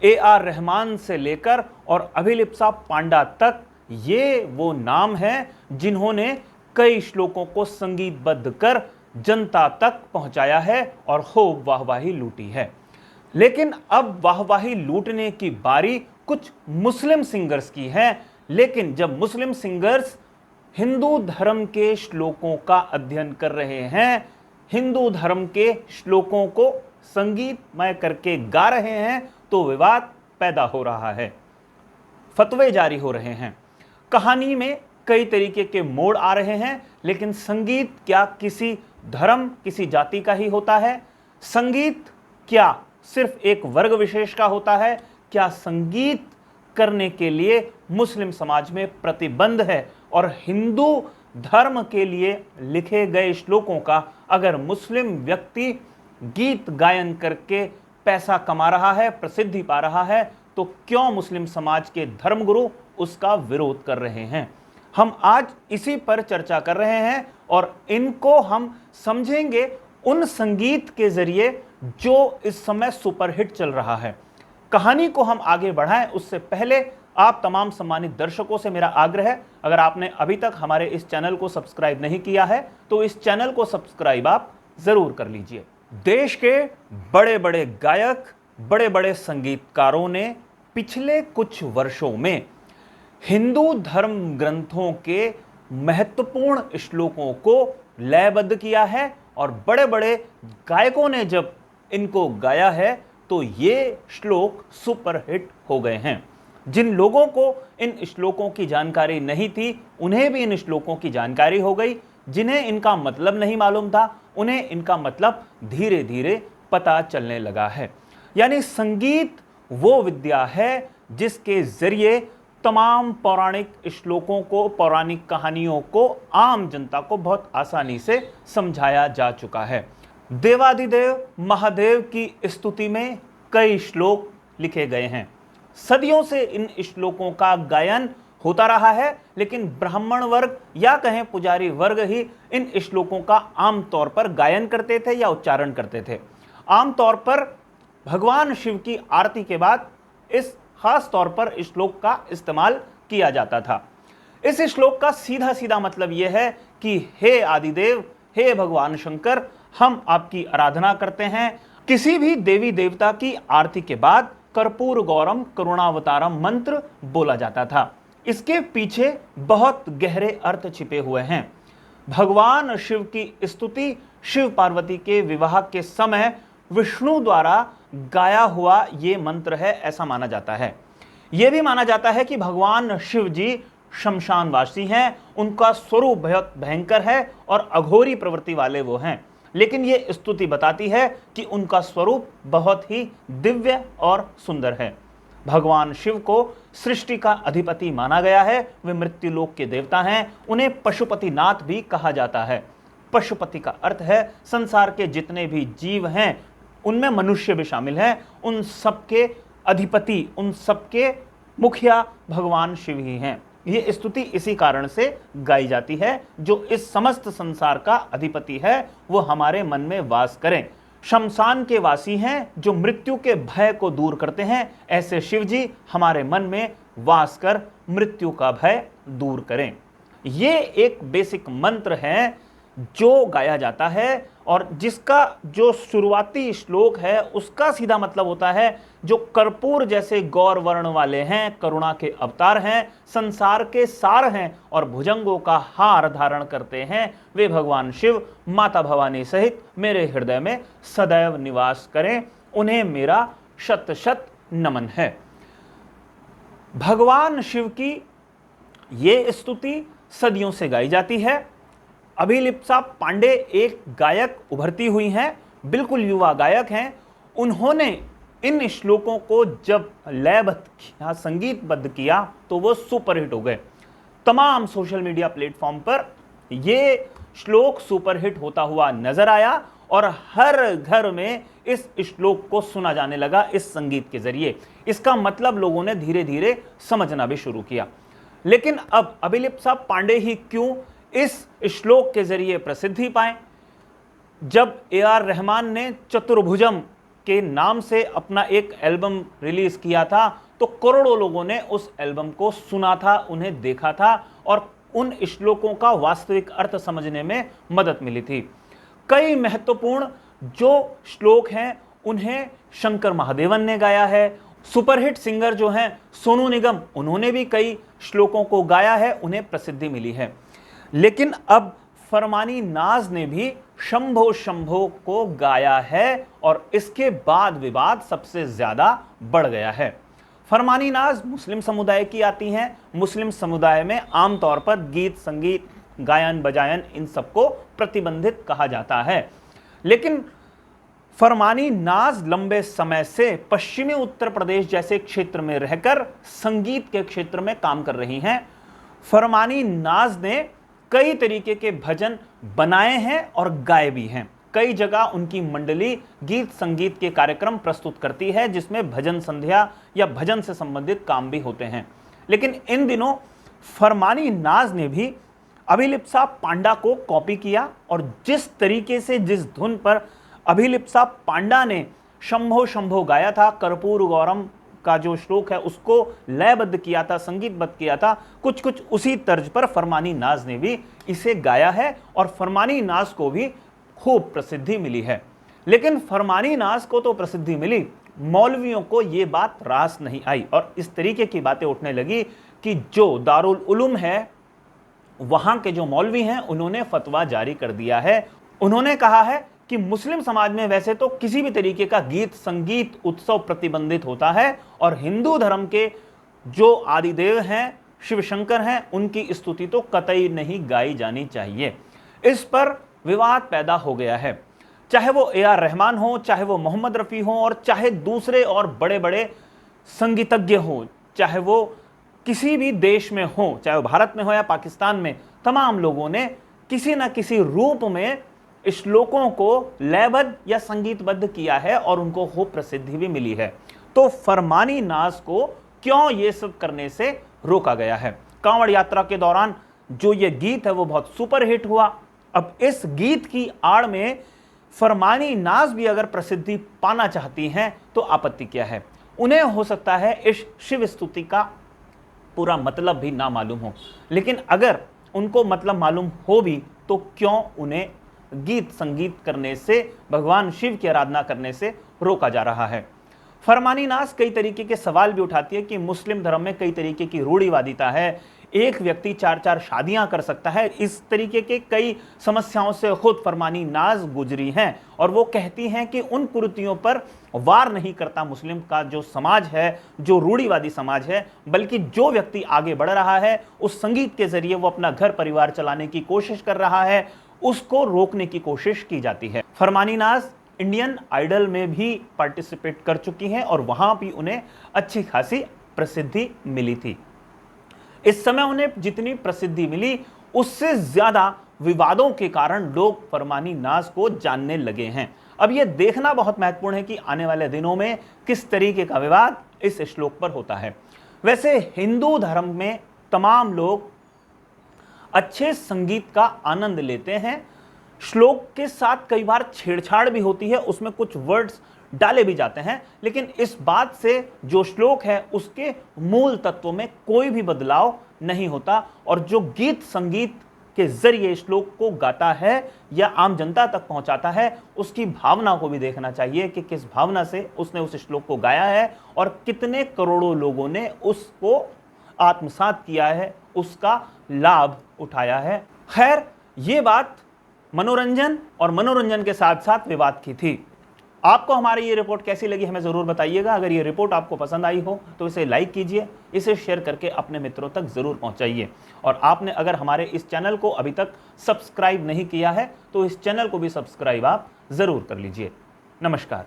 A.R. Rahman से लेकर और अभिलिप्सा पांडा तक ये वो नाम हैं जिन्होंने कई श्लोकों को संगीतबद्ध कर जनता तक पहुंचाया है और खूब वाहवाही लूटी है। लेकिन अब वाहवाही लूटने की बारी कुछ मुस्लिम सिंगर्स की है। लेकिन जब मुस्लिम सिंगर्स हिंदू धर्म के श्लोकों का अध्ययन कर रहे हैं, हिंदू धर्म के श्लोकों को संगीतमय करके गा रहे हैं, तो विवाद पैदा हो रहा है, फतवे जारी हो रहे हैं, कहानी में कई तरीके के मोड़ आ रहे हैं। लेकिन संगीत क्या किसी धर्म, किसी जाति का ही होता है? संगीत क्या सिर्फ एक वर्ग विशेष का होता है? क्या संगीत करने के लिए मुस्लिम समाज में प्रतिबंध है? और हिंदू धर्म के लिए लिखे गए श्लोकों का अगर मुस्लिम व्यक्ति गीत गायन करके पैसा कमा रहा है, प्रसिद्धि पा रहा है, तो क्यों मुस्लिम समाज के धर्मगुरु उसका विरोध कर रहे हैं? हम आज इसी पर चर्चा कर रहे हैं और इनको हम समझेंगे उन संगीत के जरिए जो इस समय सुपरहिट चल रहा है। कहानी को हम आगे बढ़ाएं उससे पहले आप तमाम सम्मानित दर्शकों से मेरा आग्रह है, अगर आपने अभी तक हमारे इस चैनल को सब्सक्राइब नहीं किया है तो इस चैनल को सब्सक्राइब आप जरूर कर लीजिए। देश के बड़े बड़े गायक, बड़े बड़े संगीतकारों ने पिछले कुछ वर्षों में हिंदू धर्म ग्रंथों के महत्वपूर्ण श्लोकों को लयबद्ध किया है और बड़े बड़े गायकों ने जब इनको गाया है तो ये श्लोक सुपरहिट हो गए हैं। जिन लोगों को इन श्लोकों की जानकारी नहीं थी उन्हें भी इन श्लोकों की जानकारी हो गई। जिन्हें इनका मतलब नहीं मालूम था उन्हें इनका मतलब धीरे धीरे पता चलने लगा है। यानी संगीत वो विद्या है जिसके जरिए तमाम पौराणिक श्लोकों को, पौराणिक कहानियों को आम जनता को बहुत आसानी से समझाया जा चुका है। देवाधिदेव महादेव की स्तुति में कई श्लोक लिखे गए हैं। सदियों से इन श्लोकों का गायन होता रहा है, लेकिन ब्राह्मण वर्ग या कहें पुजारी वर्ग ही इन श्लोकों का आमतौर पर गायन करते थे या उच्चारण करते थे। आमतौर पर भगवान शिव की आरती के बाद इस खास तौर पर श्लोक का इस्तेमाल किया जाता था। इस श्लोक का सीधा सीधा मतलब यह है कि हे आदिदेव, हे भगवान शंकर, हम आपकी आराधना करते हैं। किसी भी देवी देवता की आरती के बाद कर्पूर गौरम करुणावतारम मंत्र बोला जाता था। इसके पीछे बहुत गहरे अर्थ छिपे हुए हैं। भगवान शिव की स्तुति शिव पार्वती के विवाह के समय विष्णु द्वारा गाया हुआ ये मंत्र है, ऐसा माना जाता है। यह भी माना जाता है कि भगवान शिव जी शमशानवासी हैं, उनका स्वरूप बहुत भयंकर है और अघोरी प्रवृत्ति वाले वो हैं। लेकिन ये स्तुति बताती है कि उनका स्वरूप बहुत ही दिव्य और सुंदर है। भगवान शिव को सृष्टि का अधिपति माना गया है। वे मृत्युलोक के देवता हैं। उन्हें पशुपतिनाथ भी कहा जाता है। पशुपति का अर्थ है संसार के जितने भी जीव हैं, उनमें मनुष्य भी शामिल हैं, उन सबके अधिपति, उन सबके मुखिया भगवान शिव ही हैं। ये स्तुति इसी कारण से गाई जाती है, जो इस समस्त संसार का अधिपति है वो हमारे मन में वास करें। शमशान के वासी हैं जो मृत्यु के भय को दूर करते हैं। ऐसे शिव जी हमारे मन में वास कर मृत्यु का भय दूर करें। ये एक बेसिक मंत्र है जो गाया जाता है और जिसका जो शुरुआती श्लोक है उसका सीधा मतलब होता है जो कर्पूर जैसे गौर वर्ण वाले हैं, करुणा के अवतार हैं, संसार के सार हैं और भुजंगों का हार धारण करते हैं, वे भगवान शिव माता भवानी सहित मेरे हृदय में सदैव निवास करें। उन्हें मेरा शत शत नमन है। भगवान शिव की ये स्तुति सदियों से गाई जाती है। अभिलिप्सा पांडे एक गायक उभरती हुई हैं, बिल्कुल युवा गायक हैं। उन्होंने इन श्लोकों को जब लयबद्ध किया, संगीतबद्ध किया, तो वो सुपरहिट हो गए। तमाम सोशल मीडिया प्लेटफॉर्म पर ये श्लोक सुपरहिट होता हुआ नजर आया और हर घर में इस श्लोक को सुना जाने लगा इस संगीत के जरिए। इसका मतलब लोगों ने धीरे धीरे समझना भी शुरू किया। लेकिन अब अभिलिप्सा पांडे ही क्यों इस श्लोक के जरिए प्रसिद्धि पाए? जब A.R. रहमान ने चतुर्भुजम के नाम से अपना एक एल्बम रिलीज किया था, तो करोड़ों लोगों ने उस एल्बम को सुना था, उन्हें देखा था और उन श्लोकों का वास्तविक अर्थ समझने में मदद मिली थी। कई महत्वपूर्ण जो श्लोक हैं उन्हें शंकर महादेवन ने गाया है। सुपरहिट सिंगर जो हैं सोनू निगम, उन्होंने भी कई श्लोकों को गाया है, उन्हें प्रसिद्धि मिली है। लेकिन अब फरमानी नाज ने भी शंभो शंभो को गाया है और इसके बाद विवाद सबसे ज्यादा बढ़ गया है। फरमानी नाज मुस्लिम समुदाय की आती हैं। मुस्लिम समुदाय में आमतौर पर गीत संगीत गायन बजायन इन सबको प्रतिबंधित कहा जाता है। लेकिन फरमानी नाज लंबे समय से पश्चिमी उत्तर प्रदेश जैसे क्षेत्र में रहकर संगीत के क्षेत्र में काम कर रही हैं। फरमानी नाज ने कई तरीके के भजन बनाए हैं और गाए भी हैं। कई जगह उनकी मंडली गीत संगीत के कार्यक्रम प्रस्तुत करती है, जिसमें भजन संध्या या भजन से संबंधित काम भी होते हैं। लेकिन इन दिनों फरमानी नाज ने भी अभिलिप्सा पांडा को कॉपी किया और जिस तरीके से, जिस धुन पर अभिलिप्सा पांडा ने शंभो शंभो गाया था, कर्पूर गौरम का जो श्लोक है उसको लयबद्ध किया था, संगीतबद्ध किया था, कुछ कुछ उसी तर्ज पर फरमानी नाज ने भी इसे गाया है और फरमानी नाज को भी खूब प्रसिद्धि मिली है। लेकिन फरमानी नाज को तो प्रसिद्धि मिली, मौलवियों को ये बात रास नहीं आई और इस तरीके की बातें उठने लगी कि जो दारुल उलूम है वहां के जो मौलवी हैं उन्होंने फतवा जारी कर दिया है। उन्होंने कहा है कि मुस्लिम समाज में वैसे तो किसी भी तरीके का गीत संगीत उत्सव प्रतिबंधित होता है और हिंदू धर्म के जो आदिदेव हैं शिव शंकर हैं उनकी स्तुति तो कतई नहीं गाई जानी चाहिए। इस पर विवाद पैदा हो गया है। चाहे वो ए.आर. रहमान हो, चाहे वो मोहम्मद रफ़ी हो और चाहे दूसरे और बड़े बड़े संगीतज्ञ हो, चाहे वो किसी भी देश में हो, चाहे वो भारत में हो या पाकिस्तान में, तमाम लोगों ने किसी न किसी रूप में श्लोकों को लयबद्ध या संगीतबद्ध किया है और उनको खूब प्रसिद्धि भी मिली है। तो फरमानी नाज को क्यों ये सब करने से रोका गया है? कांवड़ यात्रा के दौरान जो ये गीत है वो बहुत सुपरहिट हुआ। अब इस गीत की आड़ में फरमानी नाज भी अगर प्रसिद्धि पाना चाहती हैं तो आपत्ति क्या है? उन्हें हो सकता है इस शिव स्तुति का पूरा मतलब भी ना मालूम हो, लेकिन अगर उनको मतलब मालूम हो भी तो क्यों उन्हें गीत संगीत करने से, भगवान शिव की आराधना करने से रोका जा रहा है? फरमानी नाज कई तरीके के सवाल भी उठाती है कि मुस्लिम धर्म में कई तरीके की रूढ़िवादिता है, एक व्यक्ति 4-4 शादियां कर सकता है। इस तरीके के कई समस्याओं से खुद फरमानी नाज गुजरी हैं और वो कहती हैं कि उन कुरीतियों पर वार नहीं करता मुस्लिम का जो समाज है, जो रूढ़िवादी समाज है, बल्कि जो व्यक्ति आगे बढ़ रहा है, उस संगीत के जरिए वो अपना घर परिवार चलाने की कोशिश कर रहा है, उसको रोकने की कोशिश की जाती है। फरमानी नाज इंडियन आइडल में भी पार्टिसिपेट कर चुकी हैं और वहां भी उन्हें अच्छी खासी प्रसिद्धि मिली थी। इस समय उन्हें जितनी प्रसिद्धि मिली उससे ज्यादा विवादों के कारण लोग फरमानी नाज को जानने लगे हैं। अब यह देखना बहुत महत्वपूर्ण है कि आने वाले दिनों में किस तरीके का विवाद इस श्लोक पर होता है। वैसे हिंदू धर्म में तमाम लोग अच्छे संगीत का आनंद लेते हैं। श्लोक के साथ कई बार छेड़छाड़ भी होती है, उसमें कुछ वर्ड्स डाले भी जाते हैं, लेकिन इस बात से जो श्लोक है उसके मूल तत्वों में कोई भी बदलाव नहीं होता और जो गीत संगीत के जरिए श्लोक को गाता है या आम जनता तक पहुंचाता है उसकी भावना को भी देखना चाहिए कि किस भावना से उसने उस श्लोक को गाया है और कितने करोड़ों लोगों ने उसको आत्मसात किया है, उसका लाभ उठाया है। खैर, ये बात मनोरंजन और मनोरंजन के साथ साथ विवाद की थी। आपको हमारी ये रिपोर्ट कैसी लगी हमें ज़रूर बताइएगा। अगर ये रिपोर्ट आपको पसंद आई हो तो इसे लाइक कीजिए, इसे शेयर करके अपने मित्रों तक ज़रूर पहुंचाइए। और आपने अगर हमारे इस चैनल को अभी तक सब्सक्राइब नहीं किया है तो इस चैनल को भी सब्सक्राइब आप ज़रूर कर लीजिए। नमस्कार।